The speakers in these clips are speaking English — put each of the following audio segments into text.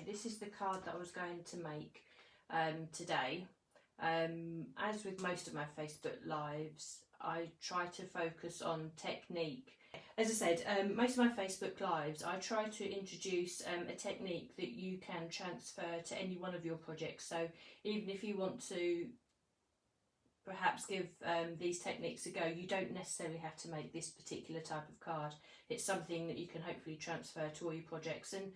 This is the card that I was going to make today. As with most of my Facebook lives, I try to focus on technique. As I said, most of my Facebook lives, I try to introduce a technique that you can transfer to any one of your projects. So even if you want to perhaps give these techniques a go, you don't necessarily have to make this particular type of card. It's something that you can hopefully transfer to all your projects and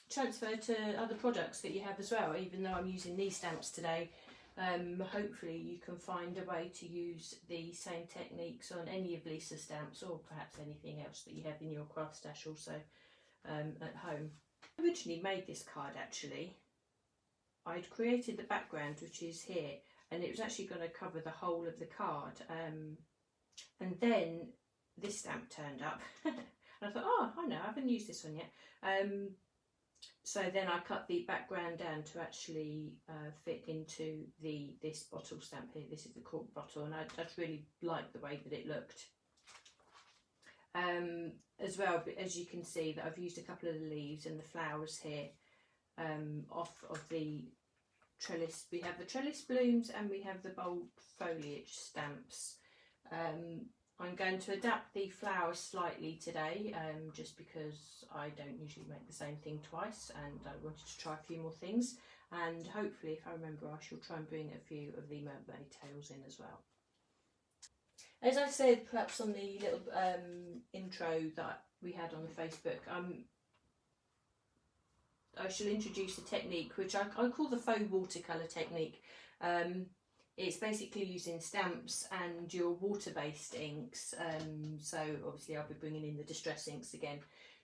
transfer to other products that you have as well. Even though I'm using these stamps today, hopefully you can find a way to use the same techniques on any of Lisa's stamps, or perhaps anything else that you have in your craft stash also at home. I originally made this card actually. I'd created the background, which is here, and it was actually going to cover the whole of the card, and then this stamp turned up and I thought, oh, I know, I haven't used this one yet. So then I cut the background down to actually fit into this bottle stamp here. This is the corked bottle, and I just really liked the way that it looked. As well, as you can see, that I've used a couple of the leaves and the flowers here off of the trellis. We have the trellis blooms and we have the bold foliage stamps. I'm going to adapt the flowers slightly today, just because I don't usually make the same thing twice, and I wanted to try a few more things, and hopefully, if I remember, I shall try and bring a few of the mermaid tails in as well. As I said perhaps on the little intro that we had on the Facebook, I shall introduce a technique which I call the faux watercolour technique. It's basically using stamps and your water-based inks, so obviously I'll be bringing in the distress inks again,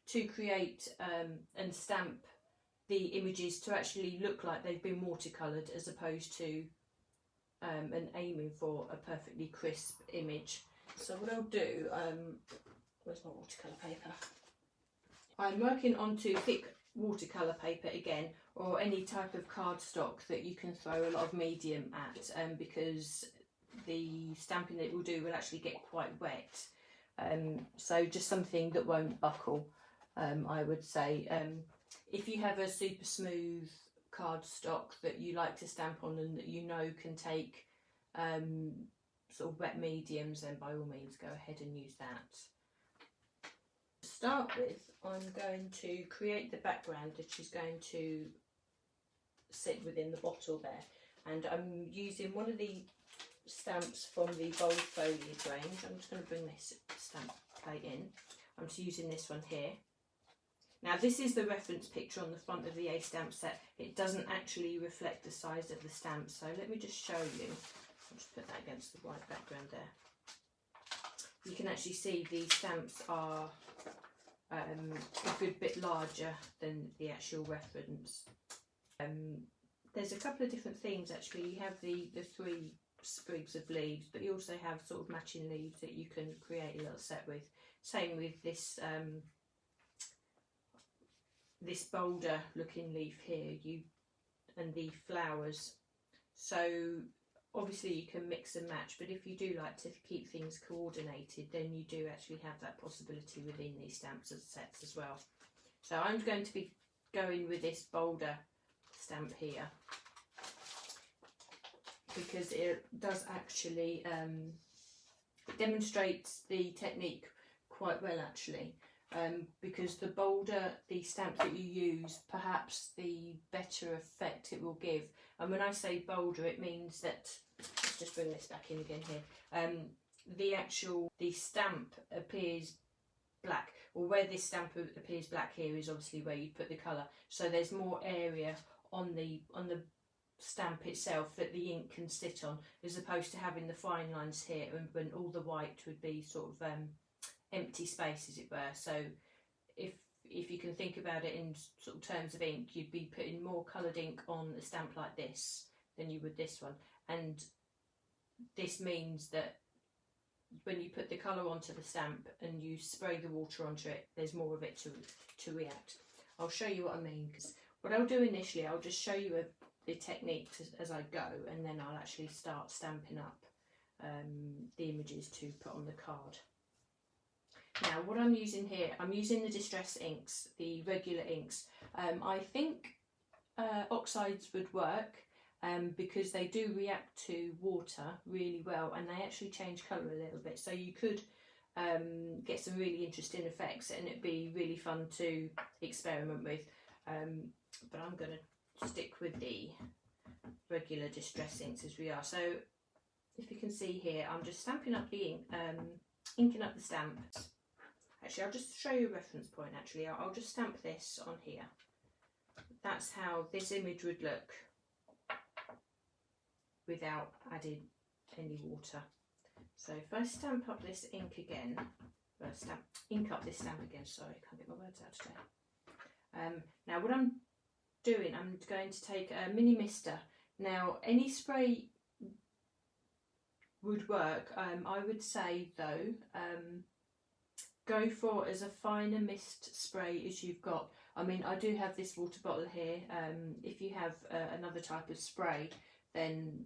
to create and stamp the images to actually look like they've been watercoloured, as opposed to and aiming for a perfectly crisp image. So what I'll do, where's my watercolour paper? I'm working onto thick watercolour paper again, or any type of cardstock that you can throw a lot of medium at, because the stamping that it will do will actually get quite wet. So just something that won't buckle, I would say. If you have a super smooth cardstock that you like to stamp on and that you know can take sort of wet mediums, then by all means go ahead and use that. To start with, I'm going to create the background that is going to sit within the bottle there, and I'm using one of the stamps from the bold foliage range. I'm just going to bring this stamp plate in. I'm just using this one here. Now this is the reference picture on the front of the A stamp set. It doesn't actually reflect the size of the stamp, so let me just show you. I'll just put that against the white background there. You can actually see these stamps are a good bit larger than the actual reference. There's a couple of different things actually. You have the 3 sprigs of leaves, but you also have sort of matching leaves that you can create a little set with. Same with this this bolder looking leaf here, and the flowers. So obviously you can mix and match, but if you do like to keep things coordinated, then you do actually have that possibility within these stamps as sets as well. So I'm going to be going with this bolder stamp here, because it does actually demonstrates the technique quite well actually, because the bolder the stamp that you use, perhaps the better effect it will give. And when I say bolder, it means that, let's just bring this back in again here, the stamp appears black, or where this stamp appears black here is obviously where you put the colour, so there's more area on the stamp itself that the ink can sit on, as opposed to having the fine lines here, and when all the white would be sort of empty space, as it were. So if you can think about it in sort of terms of ink, you'd be putting more coloured ink on a stamp like this than you would this one, and this means that when you put the colour onto the stamp and you spray the water onto it, there's more of it to react. I'll show you what I mean, because what I'll do initially, I'll just show you the technique as I go, and then I'll actually start stamping up the images to put on the card. Now what I'm using here, I'm using the distress inks, the regular inks. I think oxides would work because they do react to water really well, and they actually change colour a little bit, so you could get some really interesting effects, and it'd be really fun to experiment with. But I'm going to stick with the regular distress inks as we are. So if you can see here, I'm just stamping up the ink, inking up the stamp. Actually, I'll just show you a reference point. Actually, I'll just stamp this on here. That's how this image would look without adding any water. So if I stamp up this ink again, ink up this stamp again, sorry, I can't get my words out today. Now what I'm doing, I'm going to take a mini mister. Now any spray would work. I would say though, go for as a finer mist spray as you've got. I mean, I do have this water bottle here. If you have another type of spray, then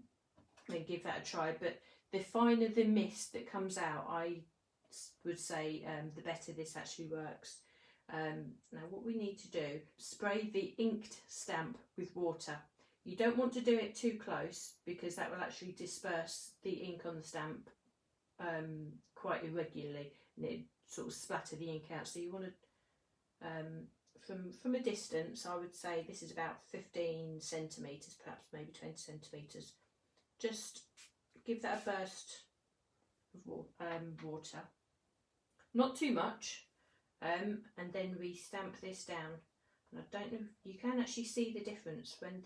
give that a try. But the finer the mist that comes out, I would say the better this actually works. Now what we need to do, spray the inked stamp with water. You don't want to do it too close because that will actually disperse the ink on the stamp quite irregularly, and it sort of splatter the ink out. So you want to, from a distance, I would say this is about 15 centimetres, perhaps maybe 20 centimetres. Just give that a burst of water, not too much, and then we stamp this down. And I don't know if you can actually see the difference when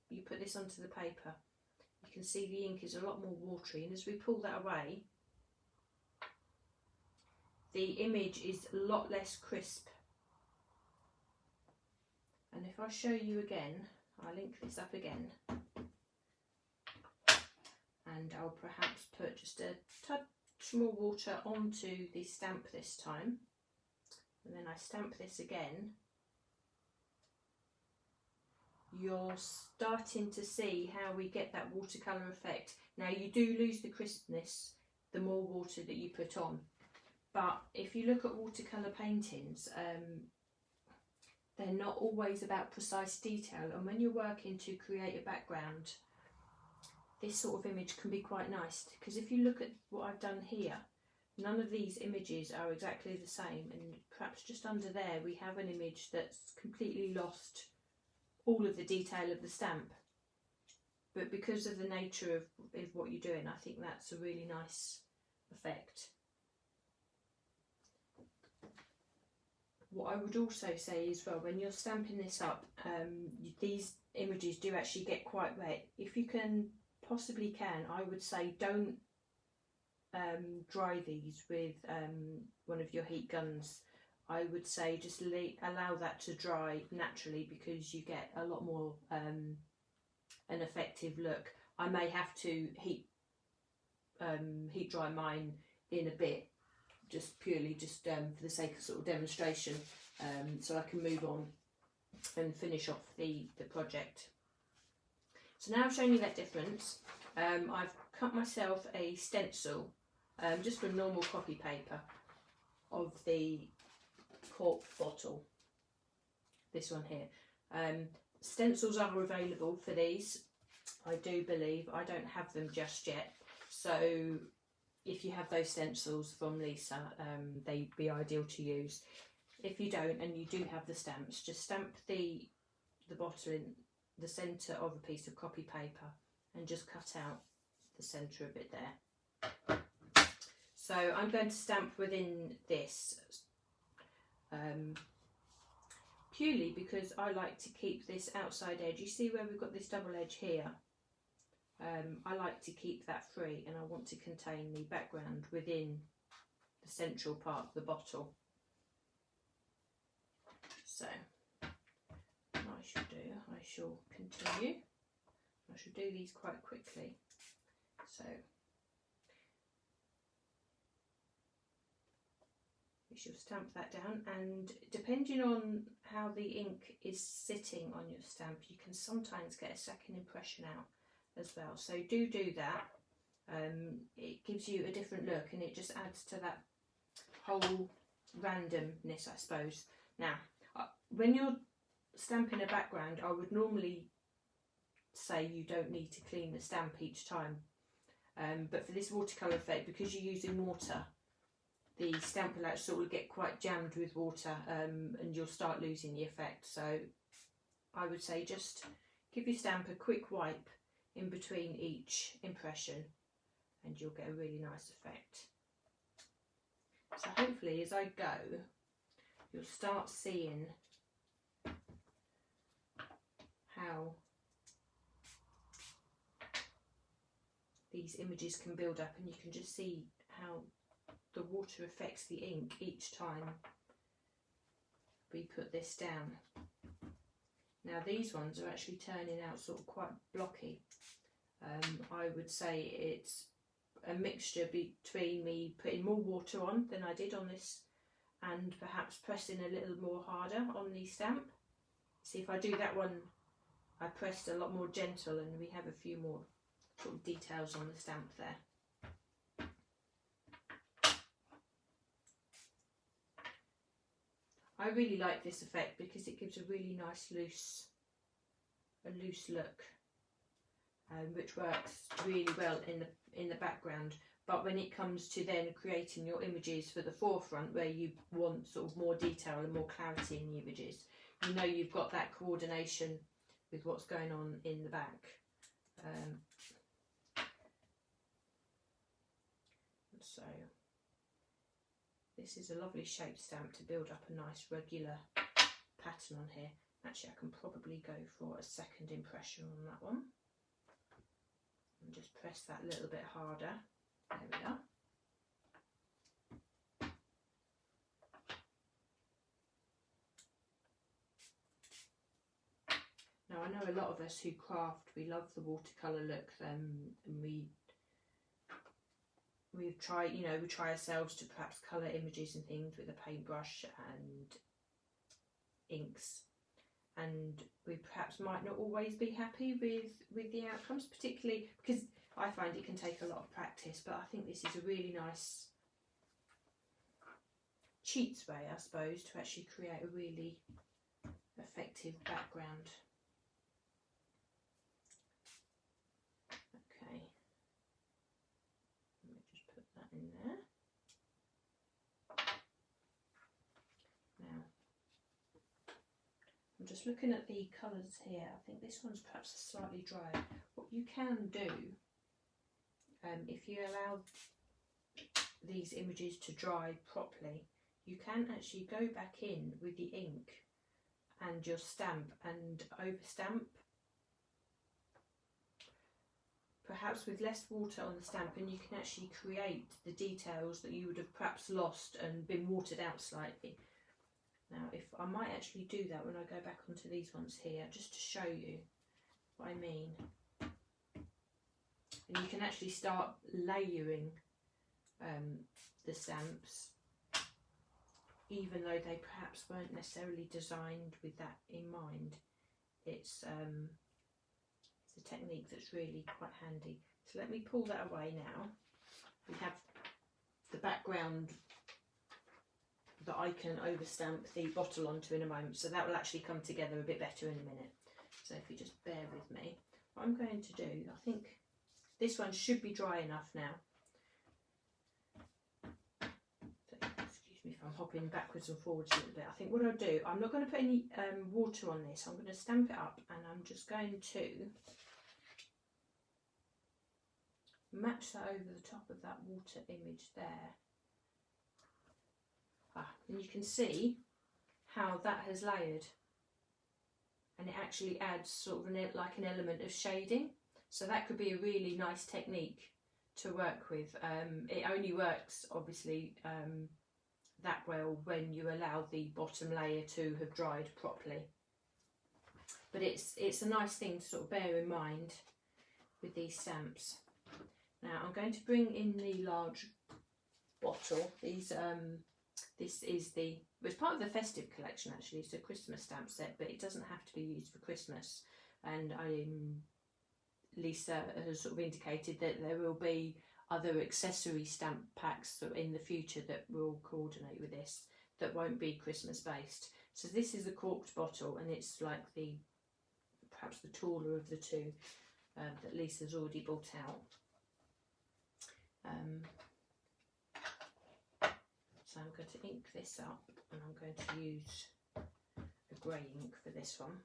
you put this onto the paper. You can see the ink is a lot more watery, and as we pull that away, the image is a lot less crisp. And if I show you again, I'll link this up again, and I'll perhaps put just a touch more water onto the stamp this time, and then I stamp this again. You're starting to see how we get that watercolour effect. Now you do lose the crispness the more water that you put on, but if you look at watercolour paintings, they're not always about precise detail, and when you're working to create a background, this sort of image can be quite nice, because if you look at what I've done here, none of these images are exactly the same, and perhaps just under there we have an image that's completely lost all of the detail of the stamp. But because of the nature of what you're doing, I think that's a really nice effect. What I would also say as well, when you're stamping this up, these images do actually get quite wet. If you possibly can, I would say don't dry these with one of your heat guns. I would say just allow that to dry naturally, because you get a lot more an effective look. I may have to heat dry mine in a bit, just purely for the sake of sort of demonstration, so I can move on and finish off the project. So now I've shown you that difference, I've cut myself a stencil just from normal copy paper of the corked bottle, this one here. Stencils are available for these, I do believe. I don't have them just yet, so if you have those stencils from Lisa, they'd be ideal to use. If you don't, and you do have the stamps, just stamp the bottle in the centre of a piece of copy paper and just cut out the centre of it there. So I'm going to stamp within this, purely because I like to keep this outside edge. You see where we've got this double edge here? I like to keep that free, and I want to contain the background within the central part of the bottle. So I shall continue. I shall do these quite quickly. So you shall stamp that down, and depending on how the ink is sitting on your stamp, you can sometimes get a second impression out as well. So do that. It gives you a different look, and it just adds to that whole randomness, I suppose. Now, when you're stamping a background, I would normally say you don't need to clean the stamp each time. But for this watercolour effect, because you're using water, the stamp will actually sort of get quite jammed with water, and you'll start losing the effect. So I would say just give your stamp a quick wipe in between each impression and you'll get a really nice effect. So hopefully as I go, you'll start seeing how these images can build up, and you can just see how the water affects the ink each time we put this down. Now these ones are actually turning out sort of quite blocky. I would say it's a mixture between me putting more water on than I did on this and perhaps pressing a little more harder on the stamp. See, if I do that one, I pressed a lot more gentle and we have a few more sort of details on the stamp there. I really like this effect because it gives a really nice loose look, which works really well in the background. But when it comes to then creating your images for the forefront, where you want sort of more detail and more clarity in the images, you know you've got that coordination with what's going on in the back. So this is a lovely shaped stamp to build up a nice regular pattern on here. Actually, I can probably go for a second impression on that one and just press that a little bit harder. There we are. Now I know a lot of us who craft, we love the watercolour look, and we try, you know, we try ourselves to perhaps colour images and things with a paintbrush and inks, and we perhaps might not always be happy with the outcomes, particularly because I find it can take a lot of practice. But I think this is a really nice cheats way, I suppose, to actually create a really effective background. Okay, let me just put that in there. Now I'm just looking at the colours here. I think this one's perhaps slightly dry. What you can do, if you allow these images to dry properly, you can actually go back in with the ink and your stamp and overstamp, perhaps with less water on the stamp, and you can actually create the details that you would have perhaps lost and been watered out slightly. Now, if I might actually do that when I go back onto these ones here, just to show you what I mean. And you can actually start layering the stamps, even though they perhaps weren't necessarily designed with that in mind. It's a technique that's really quite handy. So let me pull that away now. We have the background that I can overstamp the bottle onto in a moment, so that will actually come together a bit better in a minute. So if you just bear with me, what I'm going to do, I think this one should be dry enough now. So, excuse me if I'm hopping backwards and forwards a little bit. I think what I'll do, I'm not going to put any water on this. I'm going to stamp it up, and I'm just going to match that over the top of that water image there. And you can see how that has layered, and it actually adds sort of like an element of shading. So that could be a really nice technique to work with. It only works obviously that well when you allow the bottom layer to have dried properly. But it's a nice thing to sort of bear in mind with these stamps. Now I'm going to bring in the large bottle. These this is it's part of the festive collection actually. It's a Christmas stamp set, but it doesn't have to be used for Christmas. And Lisa has sort of indicated that there will be other accessory stamp packs in the future that will coordinate with this, that won't be Christmas based. So this is the corked bottle, and it's like perhaps the taller of the two that Lisa's already bought out. So I'm going to ink this up, and I'm going to use a grey ink for this one.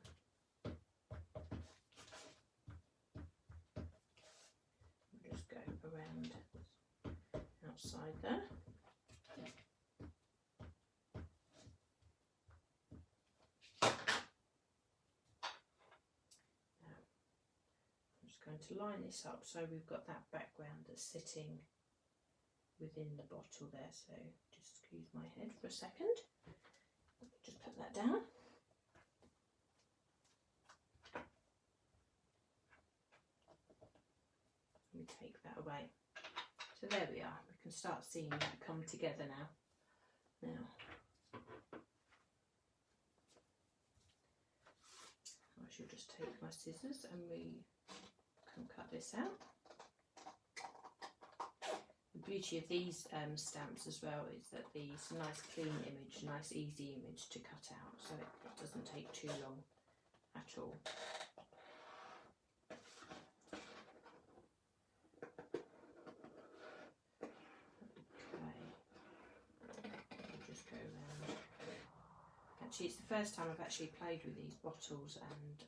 I'll just go around outside there. Going to line this up so we've got that background that's sitting within the bottle there. So just excuse my head for a second. Just put that down. We take that away. So there we are. We can start seeing that come together now. I shall just take my scissors and we can cut this out. The beauty of these stamps as well is that it's a nice clean image, nice easy image to cut out, so it doesn't take too long at all. Actually, it's the first time I've actually played with these bottles, and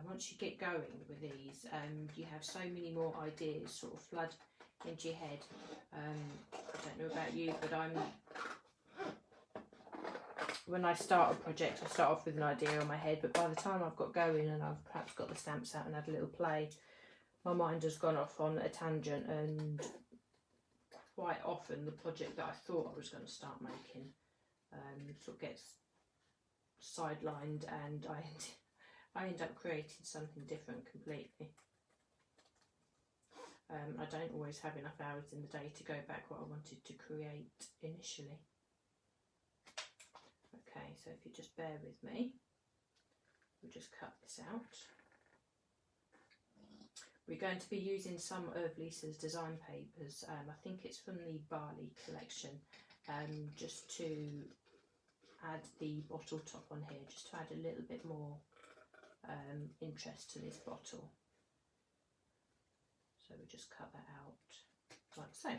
once you get going with these, you have so many more ideas sort of flood into your head. I don't know about you, but when I start a project, I start off with an idea on my head, but by the time I've got going and I've perhaps got the stamps out and had a little play, my mind has gone off on a tangent, and quite often the project that I thought I was going to start making sort of gets sidelined, and I end up creating something different completely. I don't always have enough hours in the day to go back what I wanted to create initially. Okay, so if you just bear with me, we'll just cut this out. We're going to be using some of Lisa's design papers. I think it's from the BALI collection, just to add the bottle top on here, just to add a little bit more interest to this bottle. So we'll just cut that out like so.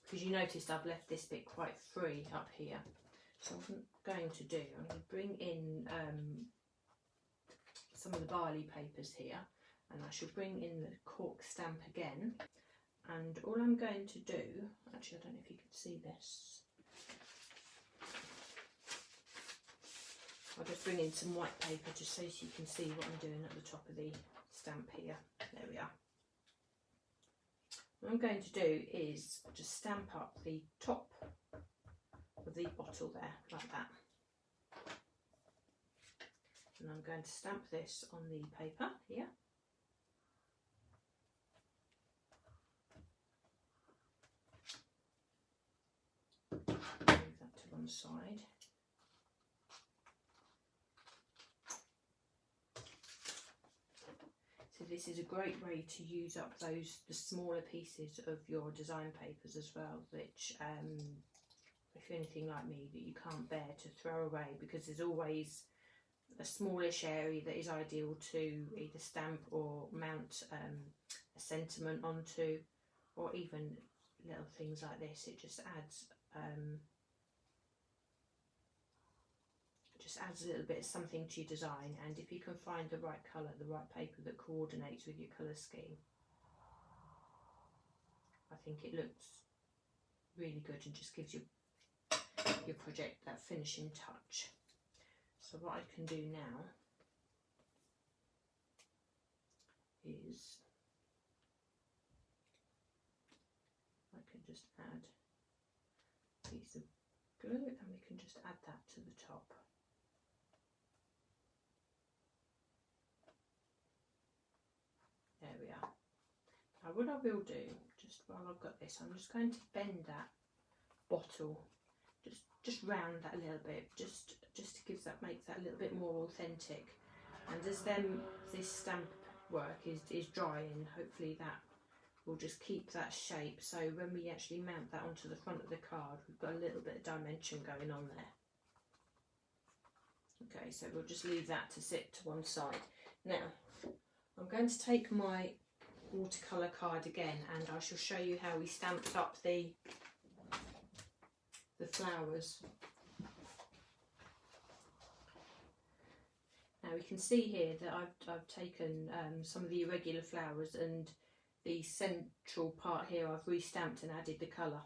Because you noticed I've left this bit quite free up here. So what I'm going to do, I'm going to bring in some of the BALI papers here, and I shall bring in the cork stamp again. And all I'm going to do, actually I don't know if you can see this, I'll just bring in some white paper just so you can see what I'm doing at the top of the stamp here. There we are. What I'm going to do is just stamp up the top of the bottle there, like that. And I'm going to stamp this on the paper here. Move that to one side. So this is a great way to use up the smaller pieces of your design papers as well, which if you're anything like me, that you can't bear to throw away, because there's always a smallish area that is ideal to either stamp or mount a sentiment onto, or even little things like this. It just adds a little bit of something to your design, and if you can find the right colour, the right paper that coordinates with your colour scheme, I think it looks really good and just gives your project that finishing touch. So what I can do now is I can just add a piece of glue, and we can just add that to the top. There we are. Now what I will do, just while I've got this, I'm just going to bend that bottle just round that a little bit, just to make that a little bit more authentic. And as this stamp work is drying. Hopefully that will just keep that shape, so when we actually mount that onto the front of the card, we've got a little bit of dimension going on there. Okay, so we'll just leave that to sit to one side. Now I'm going to take my watercolour card again, and I shall show you how we stamped up the flowers. Now we can see here that I've taken some of the irregular flowers, and the central part here I've re-stamped and added the colour.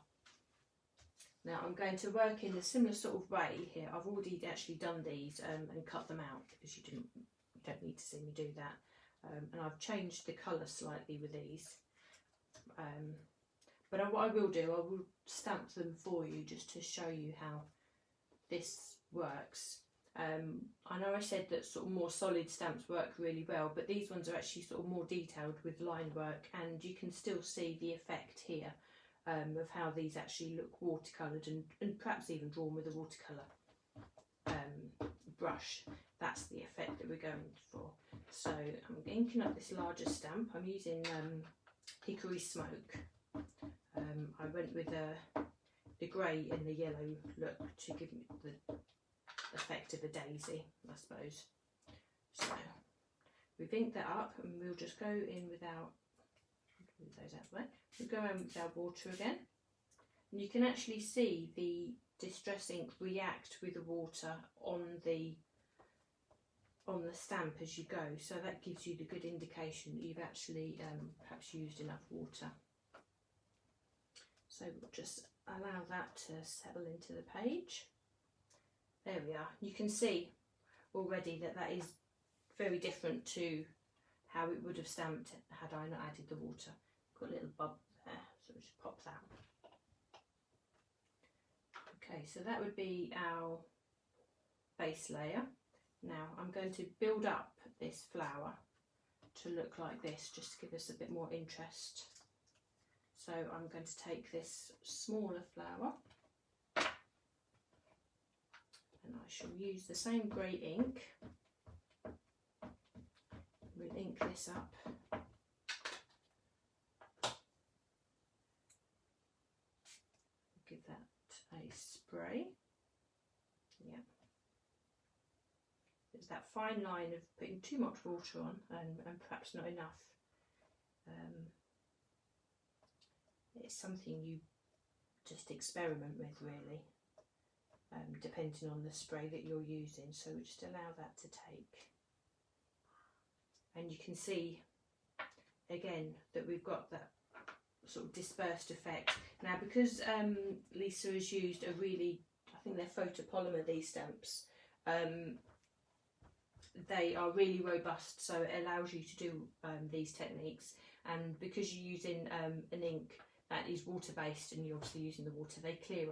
Now I'm going to work in a similar sort of way here. I've already actually done these and cut them out, because you don't need to see me do that. And I've changed the colour slightly with these. But what I will do, I will stamp them for you just to show you how this works. I know I said that sort of more solid stamps work really well, but these ones are actually sort of more detailed with line work, and you can still see the effect here of how these actually look watercoloured, and perhaps even drawn with a watercolour brush. That's the effect that we're going for. So I'm inking up this larger stamp. I'm using Hickory Smoke. I went with the grey and the yellow look to give me the effect of a daisy, I suppose. So we've inked that up, and we'll just go in without, move those out of the way. We'll go in with our water again, and you can actually see the distress ink react with the water on the stamp as you go, so that gives you the good indication that you've actually perhaps used enough water. So we'll just allow that to settle into the page. There we are. You can see already that that is very different to how it would have stamped had I not added the water. Got a little bubble there, so we'll just pop that. Okay, so that would be our base layer. Now I'm going to build up this flower to look like this, just to give us a bit more interest. So I'm going to take this smaller flower, and I shall use the same grey ink. We'll ink this up. Give that a spray. Yeah. There's that fine line of putting too much water on and perhaps not enough. It's something you just experiment with, really, depending on the spray that you're using. So we just allow that to take. And you can see again that we've got that sort of dispersed effect. Now because Lisa has used a really, I think they're photopolymer, these stamps, they are really robust, so it allows you to do these techniques. And because you're using an ink that is water based, and you're obviously using the water, they clean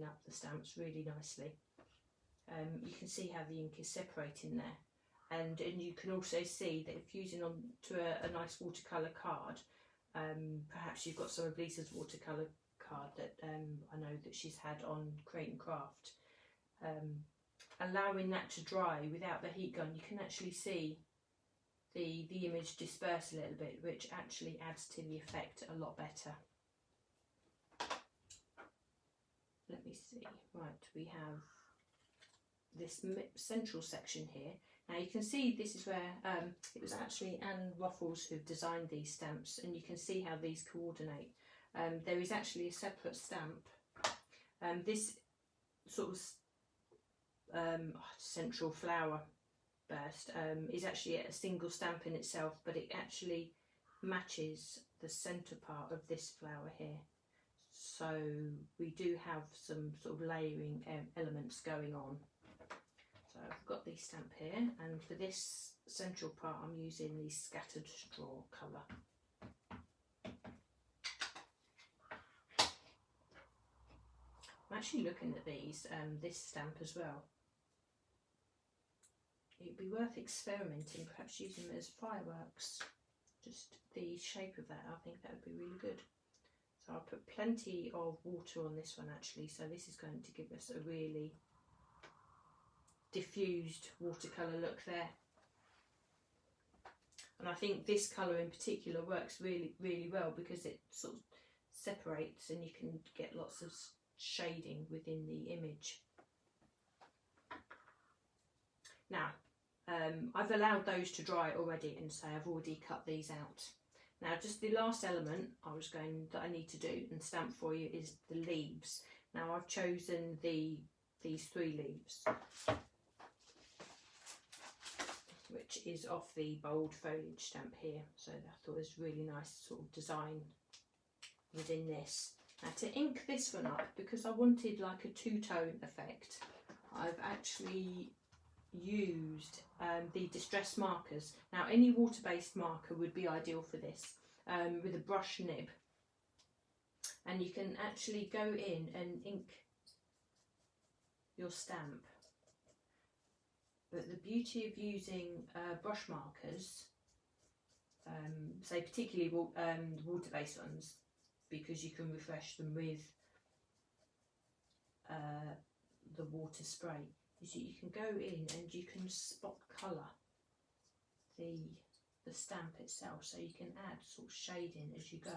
up the stamps really nicely. You can see how the ink is separating there, and you can also see that if using onto a nice watercolour card, perhaps you've got some of Lisa's watercolour card that I know that she's had on Create and Craft, allowing that to dry without the heat gun, you can actually see the image disperse a little bit, which actually adds to the effect a lot better. Let me see. Right, we have this central section here. Now you can see this is where it was actually Anne Ruffles who designed these stamps, and you can see how these coordinate. There is actually a separate stamp. This sort of central flower burst is actually a single stamp in itself, but it actually matches the centre part of this flower here. So we do have some sort of layering elements going on. So I've got the stamp here, and for this central part I'm using the scattered straw colour. I'm actually looking at these, this stamp as well. It'd be worth experimenting, perhaps using them as fireworks. Just the shape of that, I think that would be really good. So I'll put plenty of water on this one actually, so this is going to give us a really diffused watercolour look there. And I think this colour in particular works really, really well because it sort of separates and you can get lots of shading within the image. Now, I've allowed those to dry already, and so I've already cut these out. Now, just the last element that I need to do and stamp for you is the leaves. Now, I've chosen these 3 leaves, which is off the bold foliage stamp here. So I thought it was a really nice sort of design within this. Now, to ink this one up, because I wanted like a 2-tone effect, I've actually used the distress markers. Now, any water-based marker would be ideal for this, with a brush nib, and you can actually go in and ink your stamp. But the beauty of using brush markers, say particularly water-based ones, because you can refresh them with the water spray, is that you can go in and you can spot colour the stamp itself, so you can add sort of shading as you go,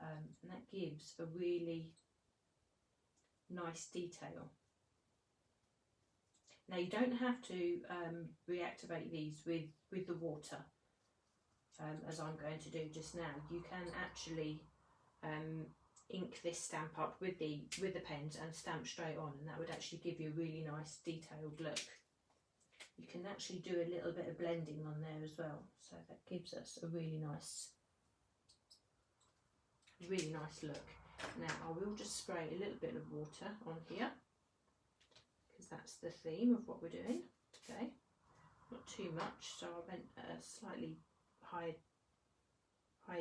and that gives a really nice detail. Now, you don't have to reactivate these with the water, as I'm going to do just now. You can actually ink this stamp up with the pens and stamp straight on, and that would actually give you a really nice detailed look. You can actually do a little bit of blending on there as well, so that gives us a really nice look. Now, I will just spray a little bit of water on here, because that's the theme of what we're doing today. Not too much, so I went at a slightly higher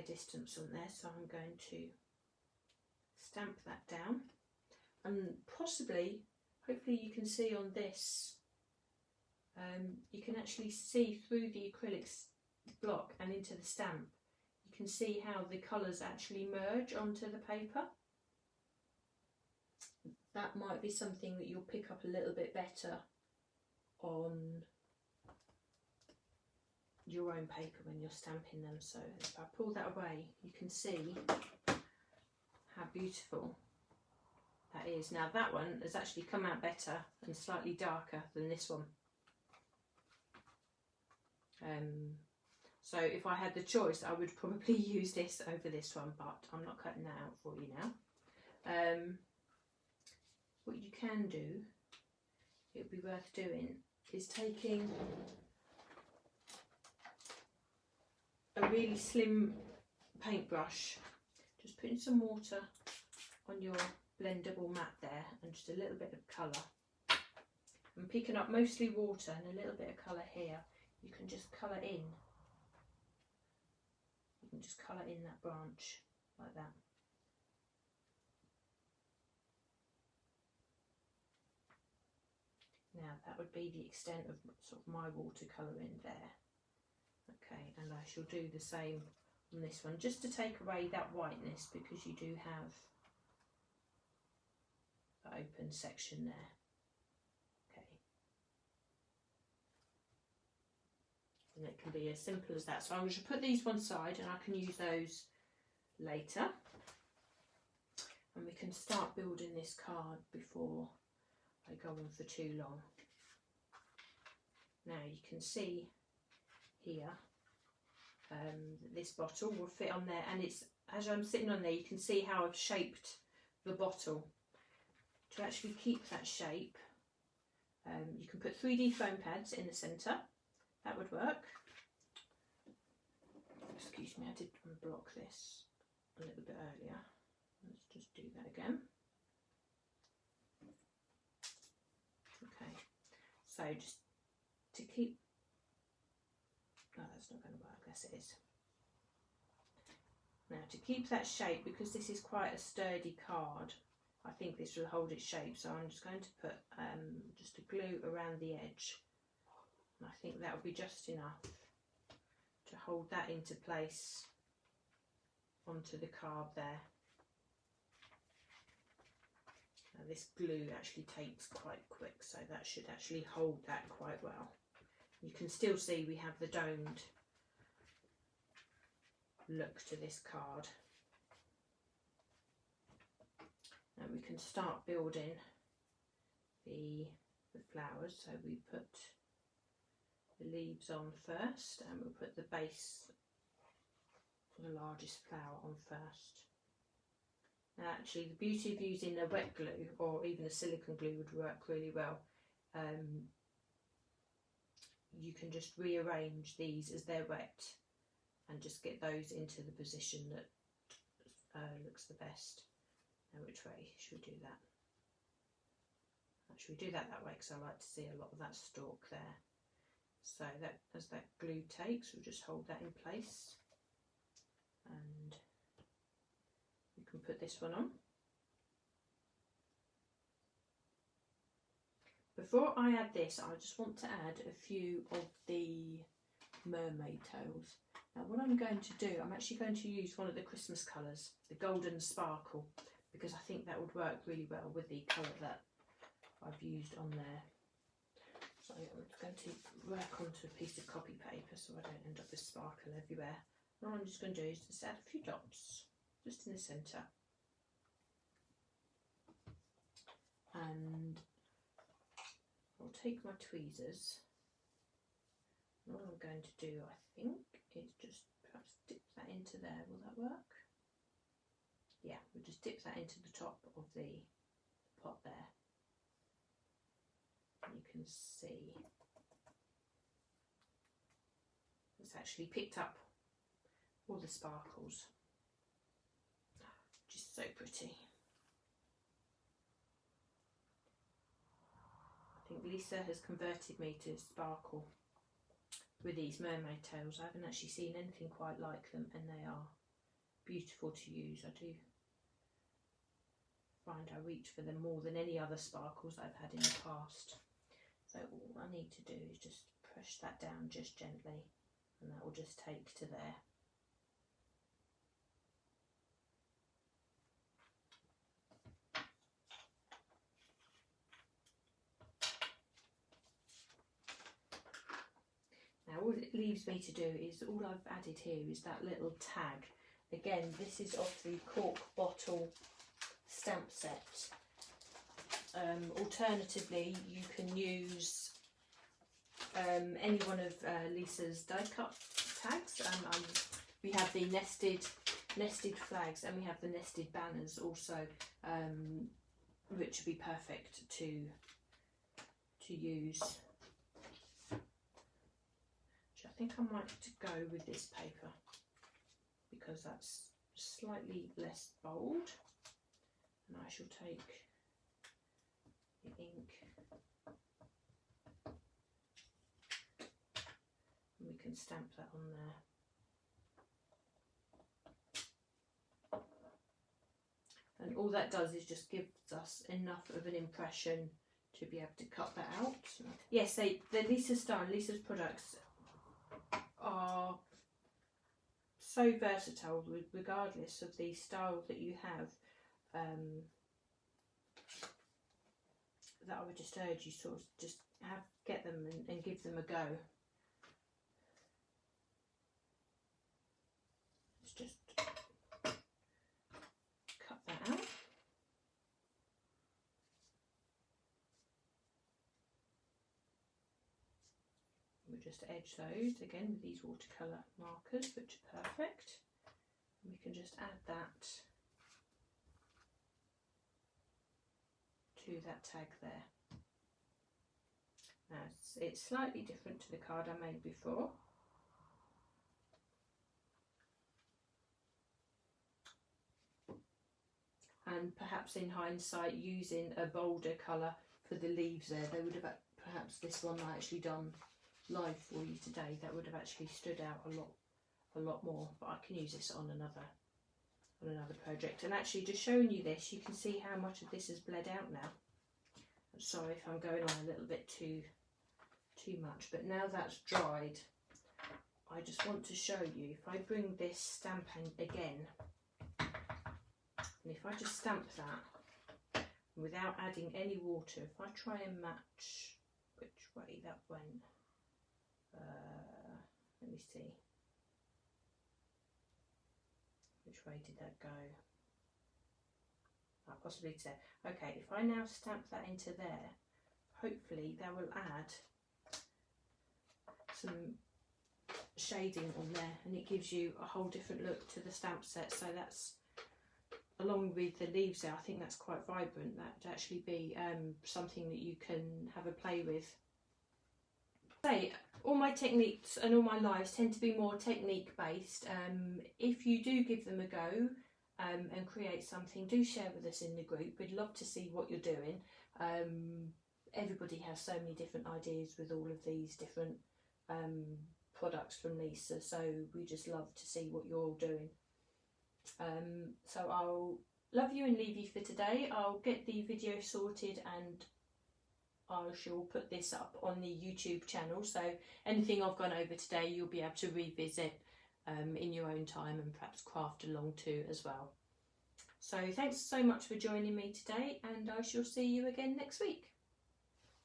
distance on there, so I'm going to stamp that down, and possibly, hopefully you can see on this, you can actually see through the acrylics block and into the stamp. You can see how the colours actually merge onto the paper. That might be something that you'll pick up a little bit better on your own paper when you're stamping them. So if I pull that away, you can see how beautiful that is. Now, that one has actually come out better and slightly darker than this one. So if I had the choice, I would probably use this over this one, but I'm not cutting that out for you now. What you can do, it would be worth doing, is taking a really slim paintbrush, just putting some water on your blendable mat there, and just a little bit of colour. I'm picking up mostly water and a little bit of colour here. You can just colour in. You can just colour in that branch like that. Now, that would be the extent of sort of my watercolouring there. Okay, and I shall do the same on this one, just to take away that whiteness, because you do have the open section there. Okay, and it can be as simple as that. So I'm going to put these one side, and I can use those later, and we can start building this card before I go on for too long. Now, you can see here this bottle will fit on there, and it's, as I'm sitting on there, you can see how I've shaped the bottle. To actually keep that shape, you can put 3D foam pads in the centre. That would work. Excuse me, I did unblock this a little bit earlier. Let's just do that again. Okay, so just to keep, no, that's not going to work. Yes, it is. Now, to keep that shape, because this is quite a sturdy card, I think this will hold its shape, so I'm just going to put just a glue around the edge, and I think that will be just enough to hold that into place onto the card there. Now, this glue actually takes quite quick, so that should actually hold that quite well. You can still see we have the domed look to this card. Now we can start building the flowers. So we put the leaves on first, and we'll put the base for the largest flower on first. Now actually the beauty of using a wet glue or even a silicone glue would work really well. You can just rearrange these as they're wet and just get those into the position that looks the best. Now which way should we do that? Should we do that way, because I like to see a lot of that stalk there. So that as that glue takes, we'll just hold that in place, and you can put this one on. Before I add this, I just want to add a few of the mermaid tails. Now what I'm going to do, I'm actually going to use one of the Christmas colours, the Golden Sparkle, because I think that would work really well with the colour that I've used on there. So I'm going to work onto a piece of copy paper so I don't end up with sparkle everywhere. And all I'm just going to do is just add a few dots just in the centre. And I'll take my tweezers. And all I'm going to do, I think, is just perhaps dip that into there. Will that work? Yeah, we'll just dip that into the top of the pot there. You can see it's actually picked up all the sparkles, just so pretty. I think Lisa has converted me to sparkle with these mermaid tails. I haven't actually seen anything quite like them, and they are beautiful to use. I do find I reach for them more than any other sparkles I've had in the past. So all I need to do is just press that down just gently, and that will just take to there. Now all it leaves me to do is, all I've added here is that little tag. Again, this is off the Corked Bottle stamp set. Alternatively, you can use any one of Lisa's die cut tags. We have the nested flags, and we have the nested banners also, which would be perfect to use. Which I think I might have to go with this paper, because that's slightly less bold, and I shall take the ink, and we can stamp that on there. And all that does is just gives us enough of an impression to be able to cut that out. Yes, the Lisa style, Lisa's products are so versatile, regardless of the style that you have. That I would just urge you sort of just get them and give them a go. Let's just cut that out. We'll just edge those again with these watercolour markers, which are perfect. And we can just add that to that tag there. Now it's slightly different to the card I made before. And perhaps in hindsight, using a bolder colour for the leaves there, they would have, perhaps this one I actually done live for you today, that would have actually stood out a lot more. But I can use this on another project. And actually, just showing you this, you can see how much of this has bled out now. I'm sorry if I'm going on a little bit too much, but now that's dried, I just want to show you, if I bring this stamping again, and if I just stamp that without adding any water, if I try and match which way that went, let me see. Which way did that go? Oh, possibly to there. Okay, if I now stamp that into there, hopefully that will add some shading on there, and it gives you a whole different look to the stamp set. So that's, along with the leaves there, I think that's quite vibrant. That would actually be something that you can have a play with. Say, all my techniques and all my lives tend to be more technique based. If you do give them a go and create something, do share with us in the group. We'd love to see what you're doing. Everybody has so many different ideas with all of these different products from Lisa, so we just love to see what you're all doing. So I'll love you and leave you for today. I'll get the video sorted and I shall put this up on the YouTube channel, so anything I've gone over today you'll be able to revisit in your own time and perhaps craft along too as well. So thanks so much for joining me today, and I shall see you again next week.